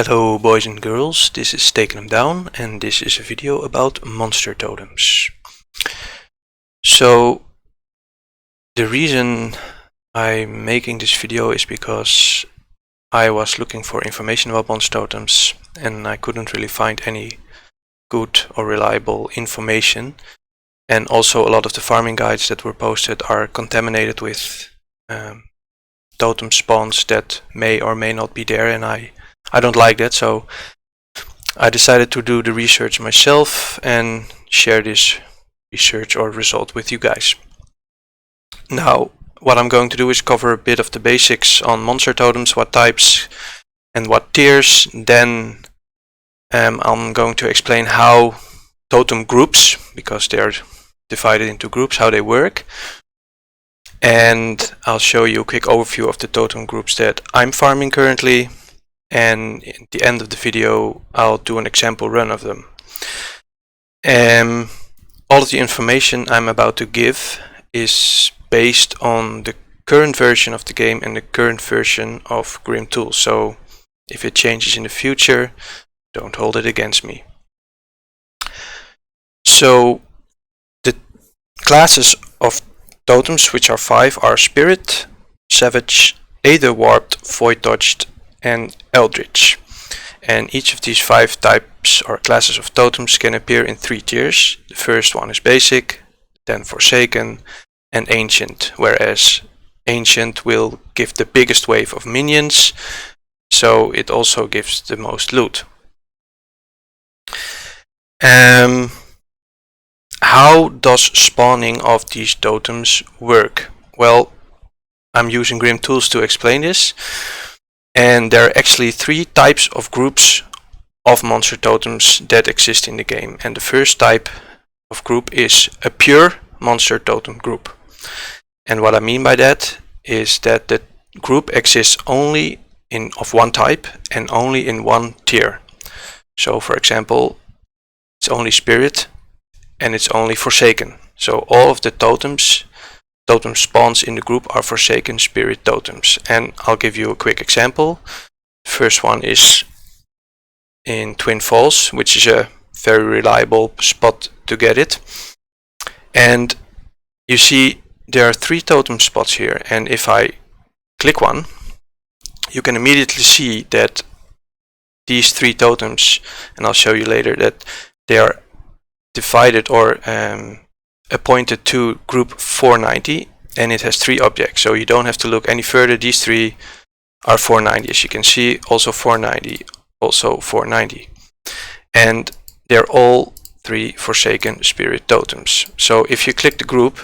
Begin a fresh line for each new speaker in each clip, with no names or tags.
Hello boys and girls, this is Taking Them Down and this is a video about monster totems. So the reason I'm making this video is because I was looking for information about monster totems and I couldn't really find any good or reliable information, and also a lot of the farming guides that were posted are contaminated with totem spawns that may or may not be there, and I don't like that, so I decided to do the research myself and share this research or result with you guys. Now, what I'm going to do is cover a bit of the basics on monster totems, what types and what tiers. Then I'm going to explain how totem groups, because they are divided into groups, how they work. And I'll show you a quick overview of the totem groups that I'm farming currently. And at the end of the video I'll do an example run of them. All of the information I'm about to give is based on the current version of the game and the current version of Grim Tools, so if it changes in the future, don't hold it against me. So the classes of totems, which are 5, are Spirit, Savage, Aether Warped, Void Touched and Eldritch, and each of these 5 types or classes of totems can appear in 3 tiers. The first one is Basic, then Forsaken and Ancient, whereas Ancient will give the biggest wave of minions, so it also gives the most loot. How does spawning of these totems work? Well, I'm using Grim Tools to explain this. And there are actually 3 types of groups of monster totems that exist in the game. And the first type of group is a pure monster totem group. And what I mean by that is that the group exists only of one type and only in one tier. So for example, it's only Spirit and it's only Forsaken. So all of the totem spawns in the group are Forsaken Spirit totems, and I'll give you a quick example. The first one is in Twin Falls, which is a very reliable spot to get it. And you see there are 3 totem spots here, and if I click one, you can immediately see that these 3 totems, and I'll show you later, that they are divided or appointed to group 490, and it has 3 objects, so you don't have to look any further. These 3 are 490, as you can see, also 490, also 490, and they're all 3 Forsaken Spirit totems. So if you click the group,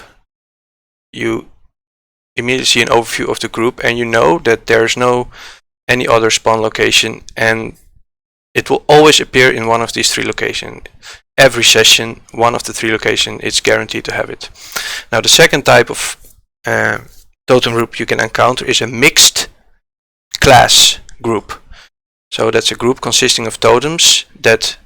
you immediately see an overview of the group, and you know that there's no any other spawn location, and it will always appear in one of these 3 locations. Every session, one of the 3 locations, it's guaranteed to have it. Now the second type of totem group you can encounter is a mixed class group. So that's a group consisting of totems that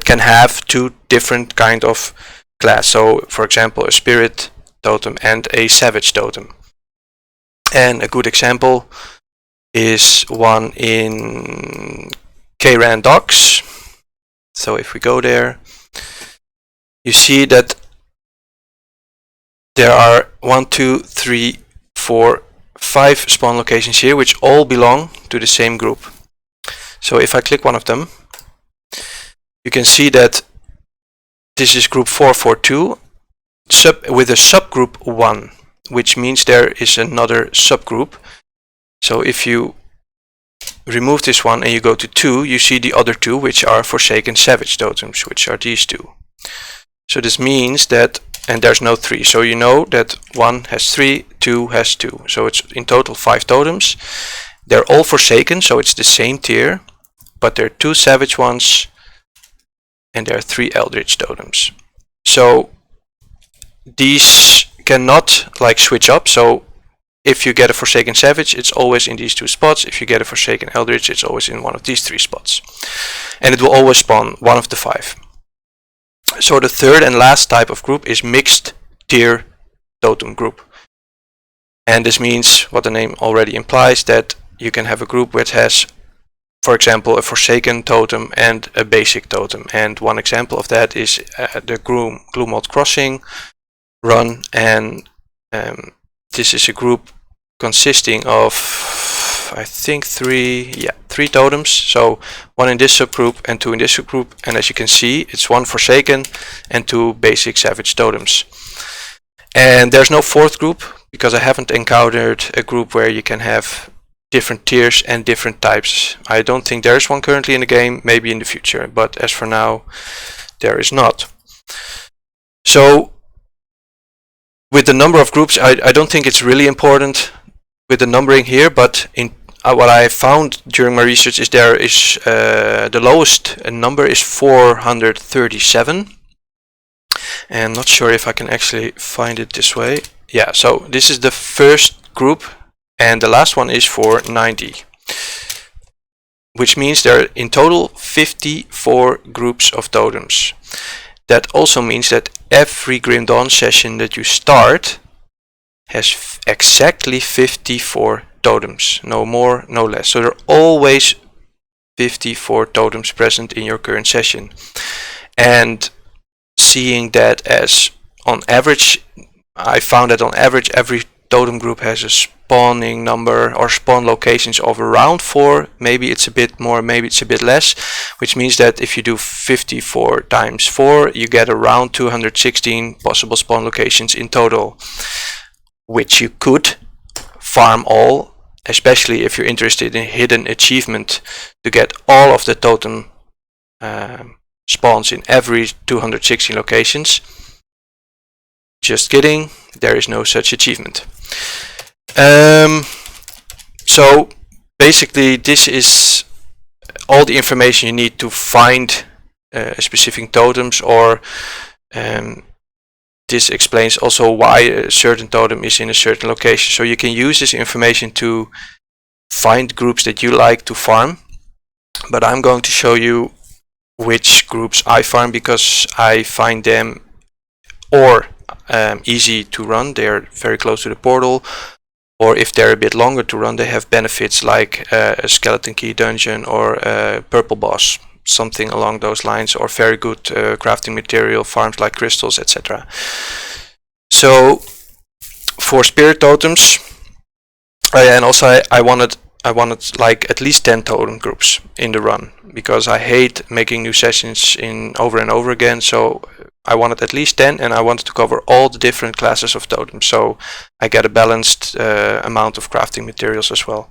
can have 2 different kind of class. So for example, a Spirit totem and a Savage totem. And a good example is one in K-Ran Docks. So if we go there, you see that there are 1, 2, 3, 4, 5 spawn locations here, which all belong to the same group. So if I click one of them, you can see that this is group 442 with a subgroup 1, which means there is another subgroup. So if you remove this one and you go to 2, you see the other 2, which are Forsaken Savage totems, which are these 2. So this means that, and there's no 3, so you know that 1 has 3, 2 has 2. So it's in total 5 totems. They're all Forsaken, so it's the same tier, but there are 2 Savage ones and there are 3 Eldritch totems. So these cannot like switch up. So if you get a Forsaken Savage, it's always in these 2 spots. If you get a Forsaken Eldritch, it's always in one of these 3 spots. And it will always spawn one of the 5. So the third and last type of group is mixed tier totem group. And this means, what the name already implies, that you can have a group which has for example, a Forsaken totem and a basic totem. And one example of that is the Glue Mold Crossing run, and this is a group consisting of, I think, three totems. So one in this subgroup and two in this subgroup, and as you can see, it's one Forsaken and two basic Savage totems. And there's no fourth group because I haven't encountered a group where you can have different tiers and different types. I don't think there is one currently in the game, maybe in the future, but as for now there is not. So with the number of groups, I don't think it's really important with the numbering here, but in what I found during my research is there is the lowest number is 437, and not sure if I can actually find it this way. Yeah, so this is the first group, and the last one is 490, which means there are in total 54 groups of totems. That also means that every Grim Dawn session that you start has exactly 54 totems, no more, no less. So there are always 54 totems present in your current session. And seeing that as on average, I found that on average every totem group has a spawning number or spawn locations of around 4. Maybe it's a bit more, maybe it's a bit less, which means that if you do 54 times 4, you get around 216 possible spawn locations in total, which you could farm all, especially if you're interested in hidden achievement to get all of the totem spawns in every 216 locations. Just kidding, there is no such achievement. So basically this is all the information you need to find specific totems, or this explains also why a certain totem is in a certain location. So you can use this information to find groups that you like to farm, but I'm going to show you which groups I farm because I find them easy to run. They're very close to the portal, or if they're a bit longer to run, they have benefits like a skeleton key dungeon or a purple boss, something along those lines, or very good crafting material farms like crystals, etc. So for spirit totems, and also I wanted like at least 10 totem groups in the run because I hate making new sessions over and over again. So I wanted at least 10, and I wanted to cover all the different classes of totems, so I get a balanced amount of crafting materials as well.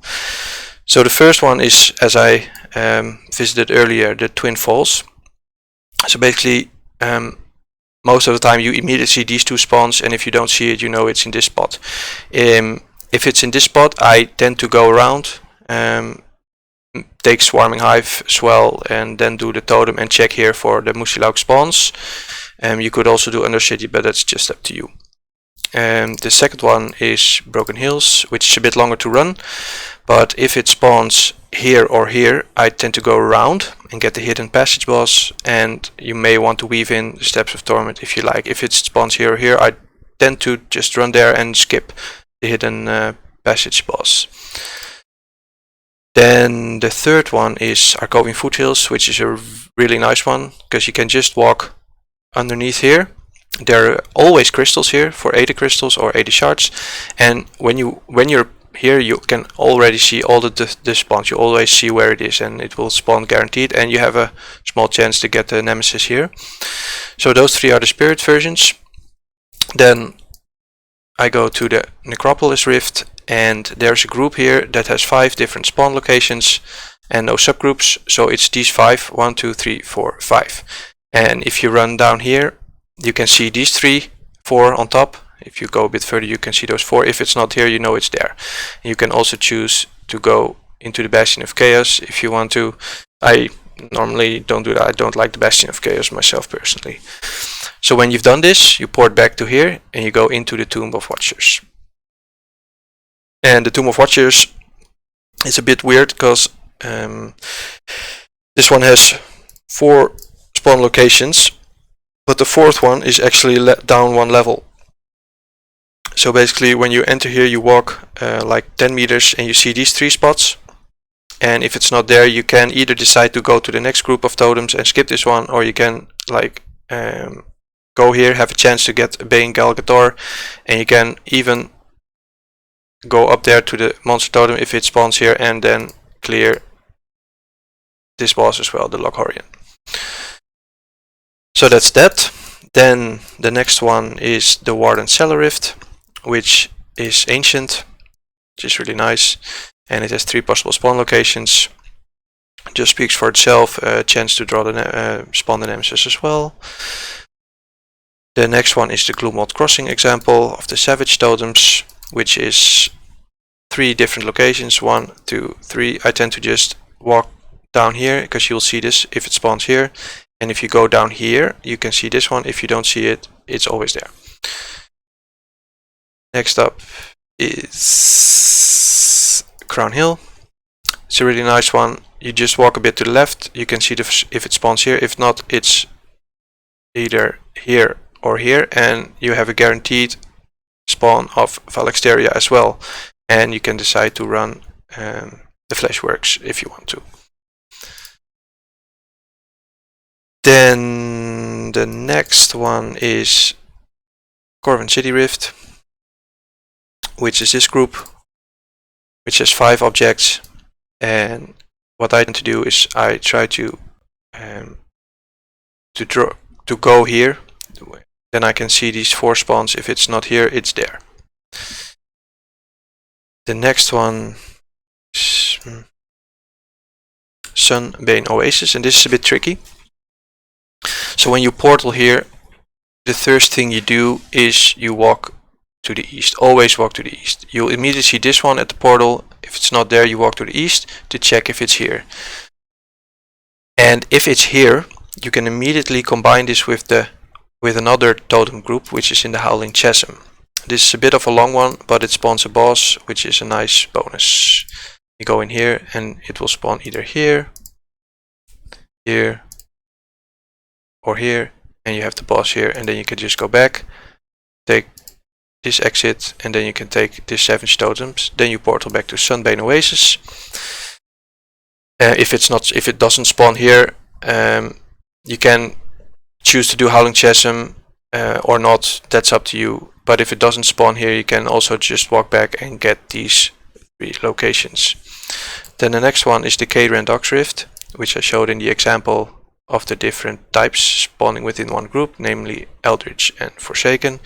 So the first one is, as I visited earlier, the Twin Falls. So basically most of the time you immediately see these two spawns, and if you don't see it, you know it's in this spot. If it's in this spot, I tend to go around, take Swarming Hive as well, and then do the totem and check here for the Musilaug spawns. You could also do Undercity, but that's just up to you. The second one is Broken Hills, which is a bit longer to run, but if it spawns here or here, I tend to go around and get the hidden passage boss, and you may want to weave in the Steps of Torment if you like. If it spawns here or here, I tend to just run there and skip the hidden passage boss. Then the third one is Arcovian Foothills, which is a really nice one because you can just walk underneath here. There are always crystals here for 80 crystals or 80 shards, and when you're here, you can already see all the spawns. You always see where it is, and it will spawn guaranteed, and you have a small chance to get the Nemesis here. So those three are the spirit versions. Then I go to the Necropolis Rift, and there's a group here that has 5 different spawn locations and no subgroups, so it's these 5, 1, 2, 3, 4, 5. And if you run down here, you can see these 3, 4 on top. If you go a bit further, you can see those 4. If it's not here, you know it's there. You can also choose to go into the Bastion of Chaos if you want to. I normally don't do that. I don't like the Bastion of Chaos myself personally. So when you've done this, you port back to here and you go into the Tomb of Watchers. And the Tomb of Watchers is a bit weird because this one has 4 spawn locations, but the 4th one is actually down 1 level. So basically when you enter here, you walk like 10 meters and you see these 3 spots. and if it's not there, you can either decide to go to the next group of totems and skip this one, or you can like go here, have a chance to get a Baying Galgator, and you can even go up there to the monster totem if it spawns here, and then clear this boss as well, the Lochorian. So that's that. Then the next one is the Warden Cellar Rift, which is ancient, which is really nice, and it has 3 possible spawn locations. Just speaks for itself, a chance to draw the spawn the nemesis as well. The next one is the Gloomwald Crossing example of the Savage Totems, which is 3 different locations, 1, 2, 3. I tend to just walk down here because you'll see this if it spawns here, and if you go down here you can see this one. If you don't see it, it's always there. Next up is Crown Hill. It's a really nice one. You just walk a bit to the left, you can see if it spawns here. If not, it's either here or here, and you have a guaranteed spawn of Phylexteria as well, and you can decide to run the Fleshworks if you want to. Then the next one is Corvin City Rift, which is this group, which has 5 objects, and what I tend to do is I try to go here. Then I can see these 4 spawns. If it's not here, it's there. The next one is Sunbane Oasis, and this is a bit tricky. So when you portal here, the first thing you do is you walk to the east. Always walk to the east. You'll immediately see this one at the portal. If it's not there, you walk to the east to check if it's here. And if it's here, you can immediately combine this with another totem group, which is in the Howling Chasm. This is a bit of a long one, but it spawns a boss, which is a nice bonus. You go in here and it will spawn either here, here, or here, and you have the boss here, and then you can just go back, take this exit, and then you can take this 7 totems. Then you portal back to Sunbane Oasis. If it doesn't spawn here, you can choose to do Howling Chasm or not. That's up to you. But if it doesn't spawn here, you can also just walk back and get these 3 locations. Then the next one is the K-Randox Rift, which I showed in the example of the different types spawning within one group, namely Eldritch and Forsaken.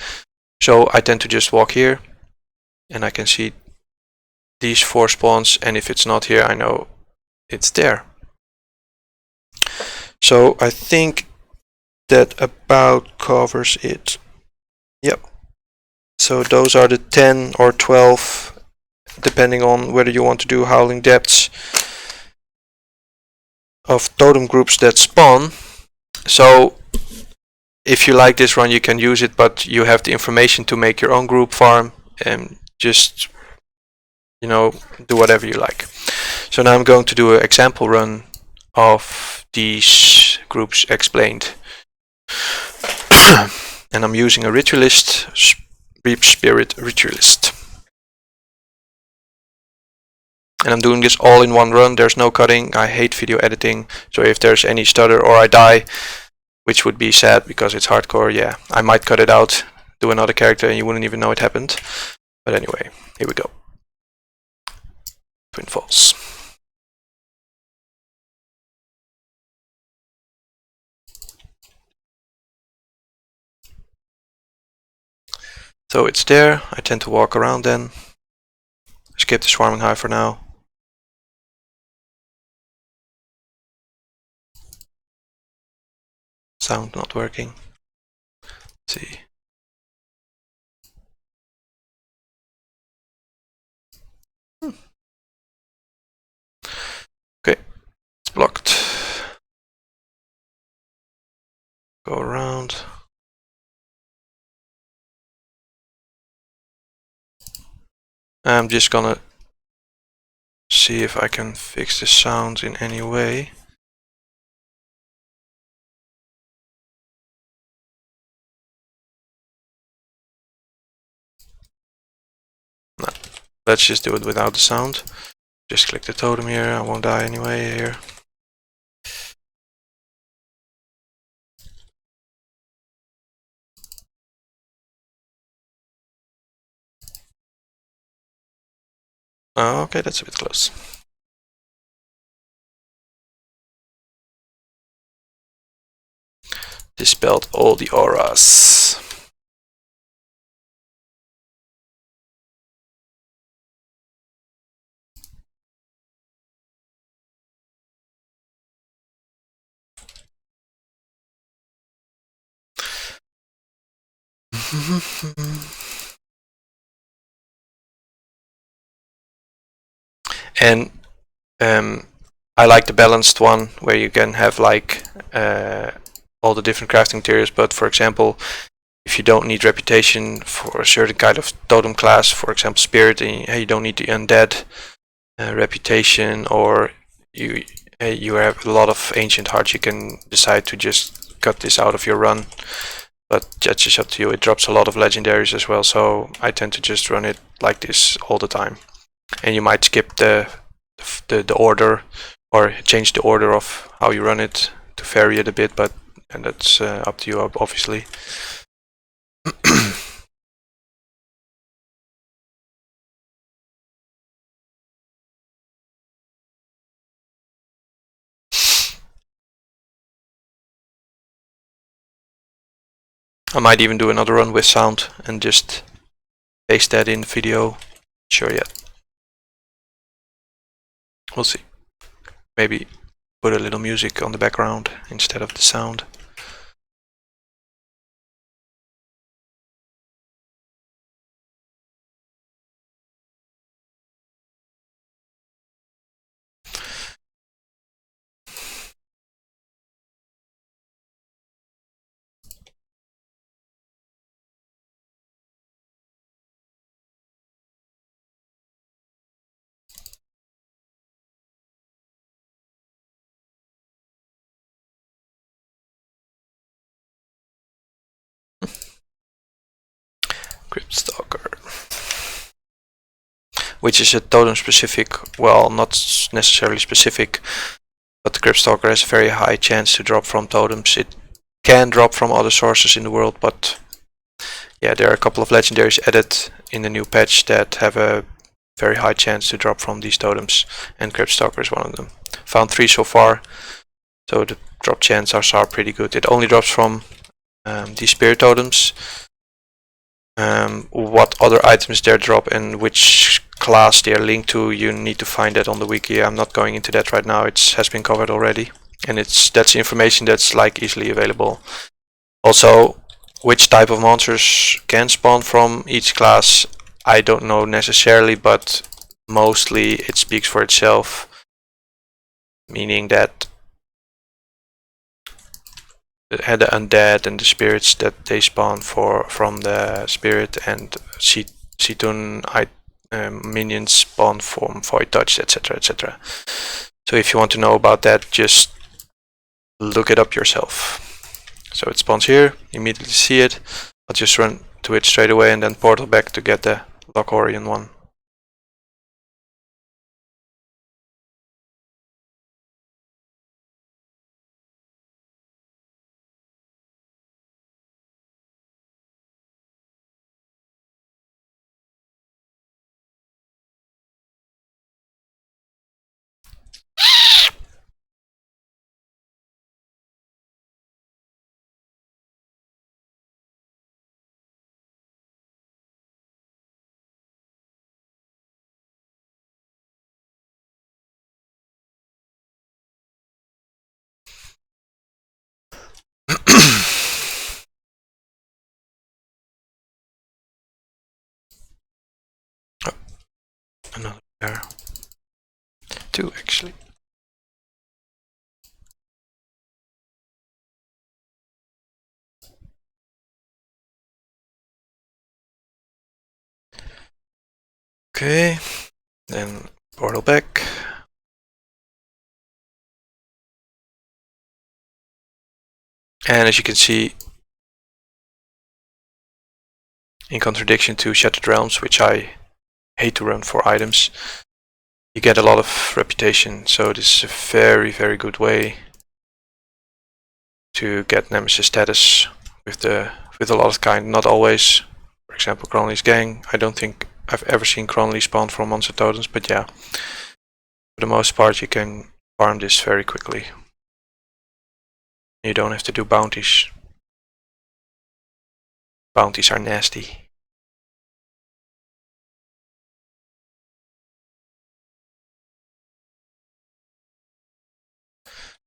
So I tend to just walk here, and I can see these 4 spawns, and if it's not here, I know it's there. So I think that about covers it. Yep. So those are the 10 or 12, depending on whether you want to do Howling Depths, of totem groups that spawn. So if you like this run, you can use it, but you have the information to make your own group farm and just, you know, do whatever you like. So now I'm going to do an example run of these groups explained. And I'm using a ritualist, Reap Spirit Ritualist. And I'm doing this all in one run. There's no cutting. I hate video editing, so if there's any stutter or I die, which would be sad because it's hardcore, yeah, I might cut it out, do another character, and you wouldn't even know it happened. But anyway, here we go. Twin Falls. So it's there. I tend to walk around then. Skip the Swarming Hive for now. Sound not working. Let's see. Okay, it's blocked. Go around. I'm just gonna see if I can fix the sound in any way. No, let's just do it without the sound. Just click the totem here, I won't die anyway here. Oh, okay, that's a bit close. Dispelled all the auras. And I like the balanced one where you can have like all the different crafting materials, but for example, if you don't need reputation for a certain kind of totem class, for example spirit, and you don't need the undead reputation, or you have a lot of ancient hearts, you can decide to just cut this out of your run, but that's just up to you. It drops a lot of legendaries as well, so I tend to just run it like this all the time. And you might skip the order or change the order of how you run it to vary it a bit, but and that's up to you obviously. I might even do another run with sound and just paste that in the video. Sure yet. We'll see. Maybe put a little music on the background instead of the sound. Crypt Stalker, which is a totem specific, well, not necessarily specific, but the Crypt Stalker has a very high chance to drop from totems. It can drop from other sources in the world, but yeah, there are a couple of legendaries added in the new patch that have a very high chance to drop from these totems, and Crypt Stalker is one of them. Found 3 so far, so the drop chances are pretty good. It only drops from these spirit totems. What other items there drop and which class they are linked to, you need to find that on the wiki. I'm not going into that right now, it has been covered already, and that's information that's like easily available. Also, which type of monsters can spawn from each class, I don't know necessarily, but mostly it speaks for itself, meaning that the undead and the spirits that they spawn from the spirit, and Situn minions spawn from Void Touch, etc, etc. So if you want to know about that, just look it up yourself. So it spawns here, immediately see it. I'll just run to it straight away and then portal back to get the Lochorian one. Oh, another pair. 2 actually. Okay, then portal back. And as you can see, in contradiction to Shattered Realms, which I hate to run for items, you get a lot of reputation. So this is a very, very good way to get Nemesis status with a lot of kind. Not always. For example, Cronley's gang. I don't think I've ever seen Cronley spawn from monster totems, but yeah, for the most part you can farm this very quickly. You don't have to do bounties. Bounties are nasty.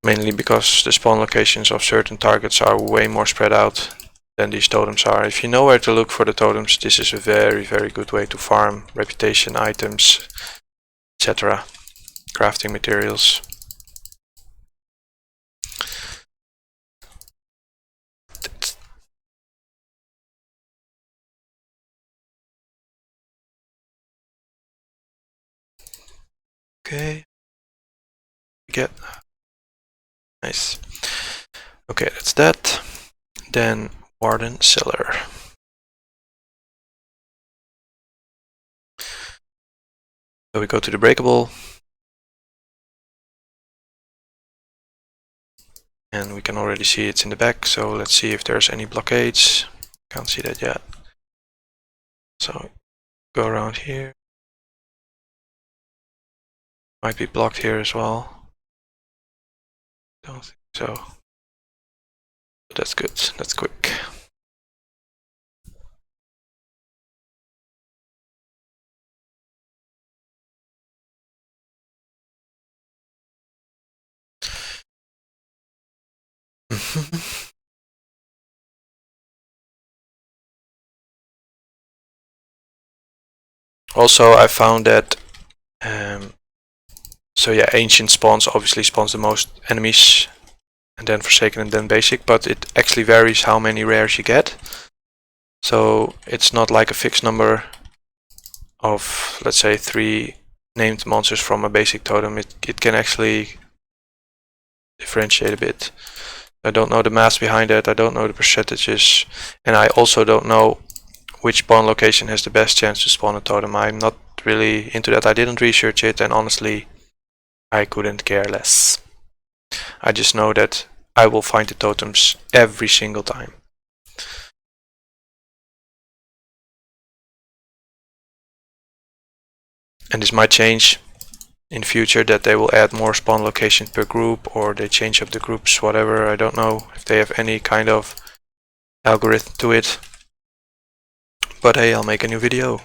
Mainly because the spawn locations of certain targets are way more spread out than these totems are. If you know where to look for the totems, this is a very, very good way to farm reputation, items, etc. Crafting materials. Okay. Get. Nice. Okay, that's that. Then Warden Cellar. So we go to the breakable. And we can already see it's in the back, so let's see if there's any blockades. Can't see that yet. So go around here. Might be blocked here as well. Don't think so. But that's good, that's quick. Also, I found that so yeah, Ancient spawns obviously spawns the most enemies, and then Forsaken and then Basic, but it actually varies how many rares you get. So it's not like a fixed number of, let's say, 3 named monsters from a basic totem. It can actually differentiate a bit. I don't know the math behind it, I don't know the percentages, and I also don't know which spawn location has the best chance to spawn a totem. I'm not really into that. I didn't research it, and honestly, I couldn't care less. I just know that I will find the totems every single time. And this might change in future, that they will add more spawn locations per group, or they change up the groups, whatever. I don't know if they have any kind of algorithm to it. But hey, I'll make a new video.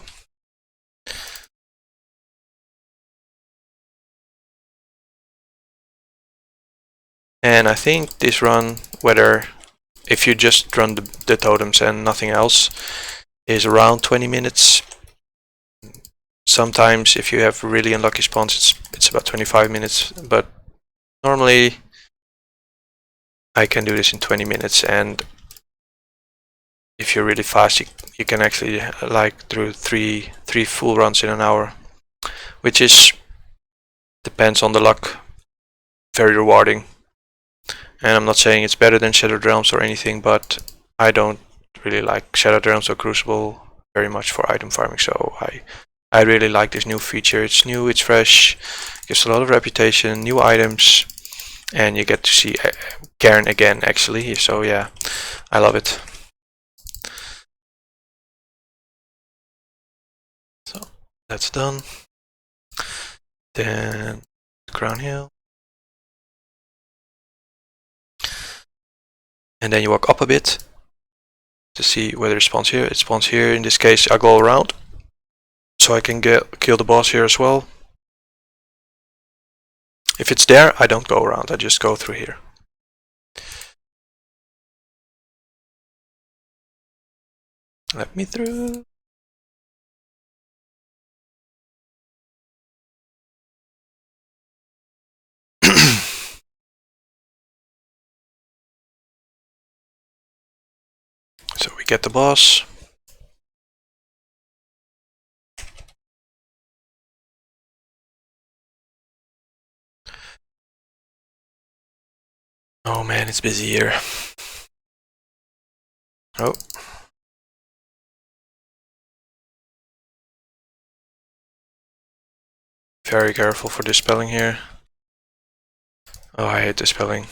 And I think this run, whether if you just run the totems and nothing else, is around 20 minutes. Sometimes if you have really unlucky spawns, it's about 25 minutes, but normally I can do this in 20 minutes, and if you're really fast, you can actually like do three full runs in an hour, which is, depends on the luck, very rewarding. And I'm not saying it's better than Shattered Realms or anything, but I don't really like Shattered Realms or Crucible very much for item farming, so I really like this new feature. It's new, it's fresh, gives a lot of reputation, new items, and you get to see Cairn again actually, so yeah, I love it. So that's done. Then Crown Hill. And then you walk up a bit to see whether it spawns here. It spawns here. In this case, I go around, so I can kill the boss here as well. If it's there, I don't go around, I just go through here. Let me through. So we get the boss. Oh man, it's busy here. Oh. very careful for this spelling here. Oh, I hate this spelling.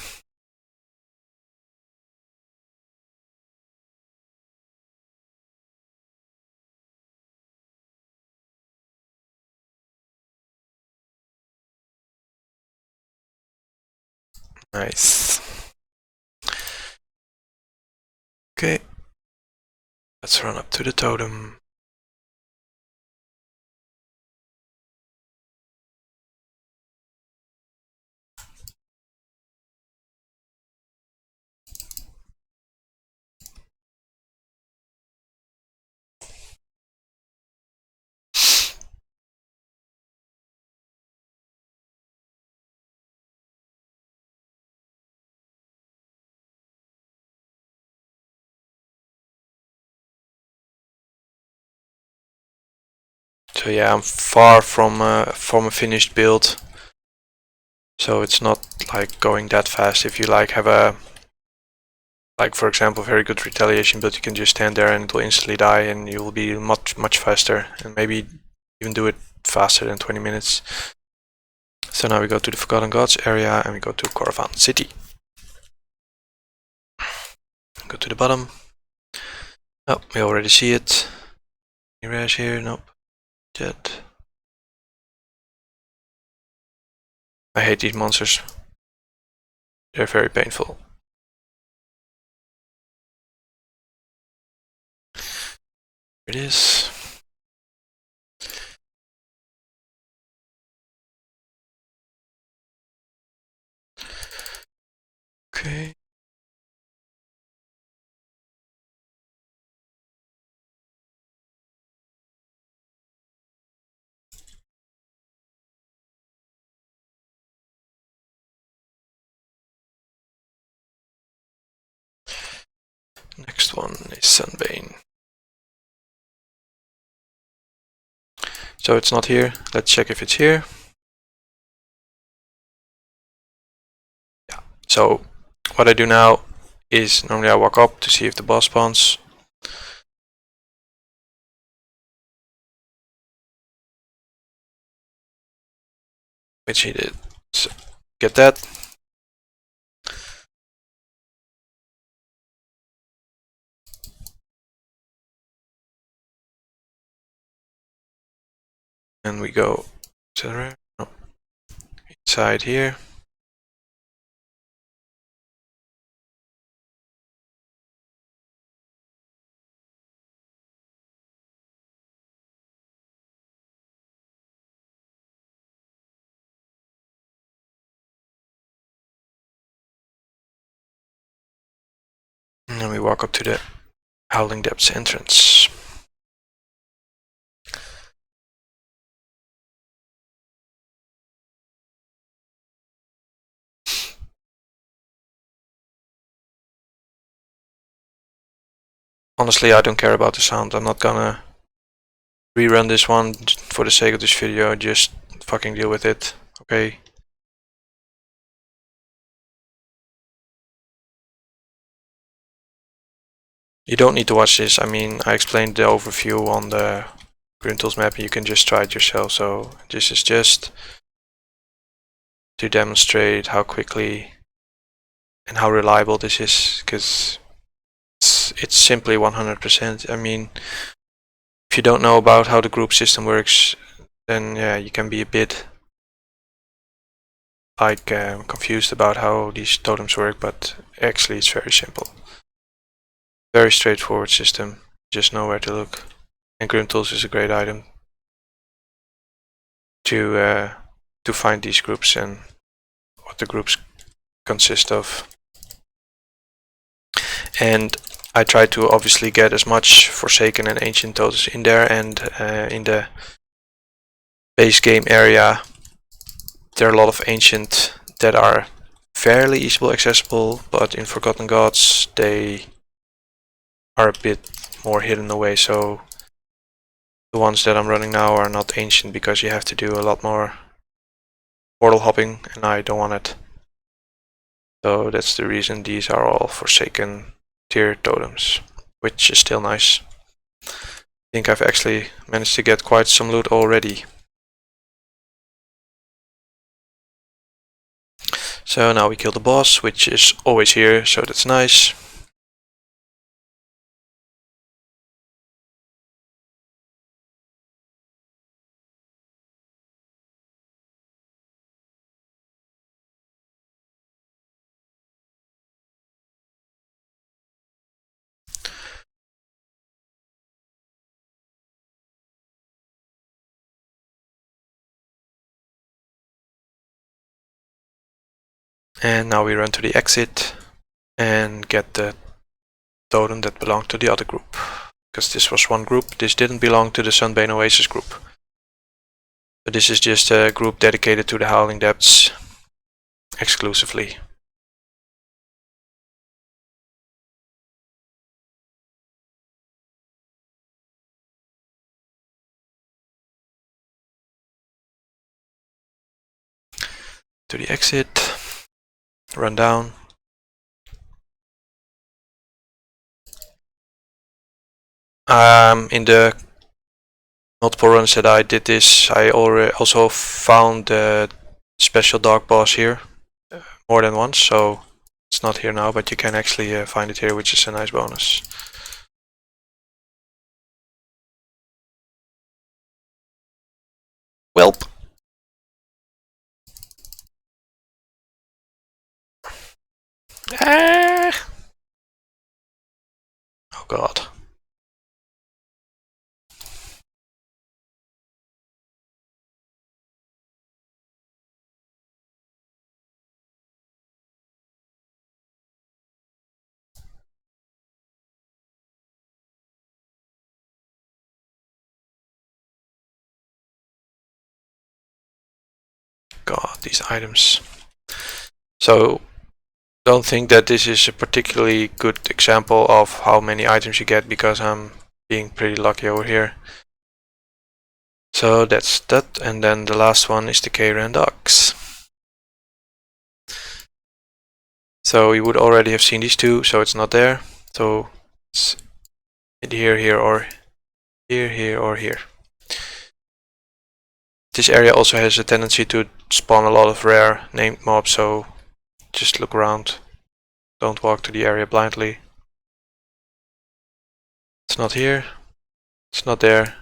Nice. Okay. Let's run up to the totem. So yeah, I'm far from a finished build. So it's not like going that fast. If you like have a, like for example, very good retaliation build, you can just stand there and it will instantly die and you will be much faster and maybe even do it faster than 20 minutes. So now we go to the Forgotten Gods area and we go to Korvan City. Go to the bottom. Oh, we already see it. Any rares here? Nope. Yet. I hate these monsters. They're very painful. Here it is. Okay. Next one is Sunbane. So it's not here. Let's check if it's here. Yeah. So what I do now is normally I walk up to see if the boss spawns. Which he did. So get that. And we go inside here. And then we walk up to the Howling Depths entrance. Honestly, I don't care about the sound. I'm not gonna rerun this one for the sake of this video. Just fucking deal with it, okay? You don't need to watch this. I mean, I explained the overview on the Grim Tools map and you can just try it yourself. So this is just to demonstrate how quickly and how reliable this is, because it's simply 100%. I mean, if you don't know about how the group system works, then yeah, you can be a bit like confused about how these totems work, but actually it's very simple. Very straightforward system, just know where to look. And Grim Tools is a great item to find these groups and what the groups consist of. And I try to obviously get as much Forsaken and Ancient totems in there, and in the base game area there are a lot of Ancient that are fairly easily accessible, but in Forgotten Gods they are a bit more hidden away, so the ones that I'm running now are not Ancient because you have to do a lot more portal hopping and I don't want it. So that's the reason these are all Forsaken tier totems, which is still nice. I think I've actually managed to get quite some loot already. So now we kill the boss, which is always here, so that's nice. And now we run to the exit and get the totem that belonged to the other group. Because this was one group, this didn't belong to the Sunbane Oasis group. So this is just a group dedicated to the Howling Depths exclusively. To the exit, run down. In the multiple runs that I did this, I already also found the special dark boss here more than once, so it's not here now, but you can actually find it here, which is a nice bonus. Welp. Ah. Oh god. God, these items. So don't think that this is a particularly good example of how many items you get, because I'm being pretty lucky over here. So that's that, and then the last one is the Kayran Ducks. So you would already have seen these two, so it's not there. So it's here, or here, or here. This area also has a tendency to spawn a lot of rare named mobs, so just look around. Don't walk to the area blindly. It's not here. It's not there.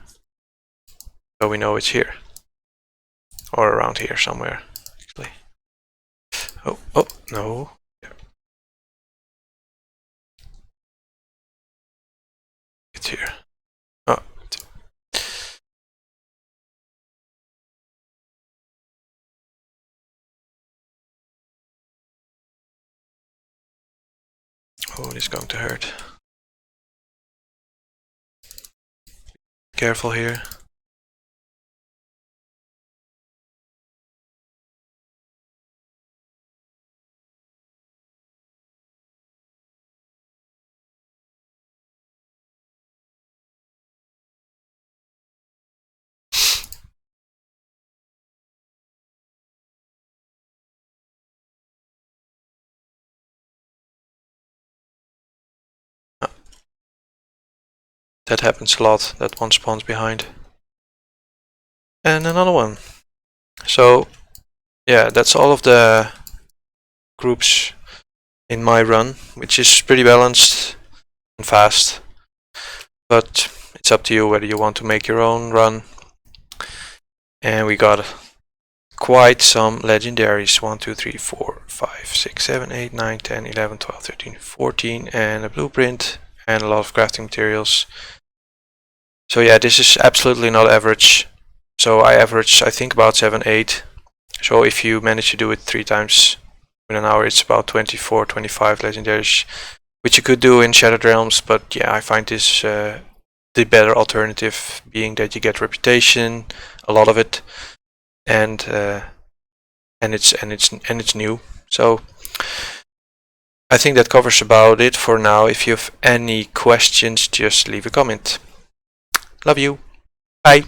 So we know it's here. Or around here somewhere, actually. Oh, no. It's here. Oh. Oh, it's going to hurt. Careful here. That happens a lot, that one spawns behind. And another one. So, yeah, that's all of the groups in my run, which is pretty balanced and fast. But it's up to you whether you want to make your own run. And we got quite some legendaries. 1, 2, 3, 4, 5, 6, 7, 8, 9, 10, 11, 12, 13, 14, and a blueprint, and a lot of crafting materials. So yeah, this is absolutely not average. So I average, I think, about 7, 8. So if you manage to do it 3 times in an hour, it's about 24, 25 legendaries, which you could do in Shattered Realms. But yeah, I find this the better alternative, being that you get reputation, a lot of it, and it's new. So I think that covers about it for now. If you have any questions, just leave a comment. Love you. Bye.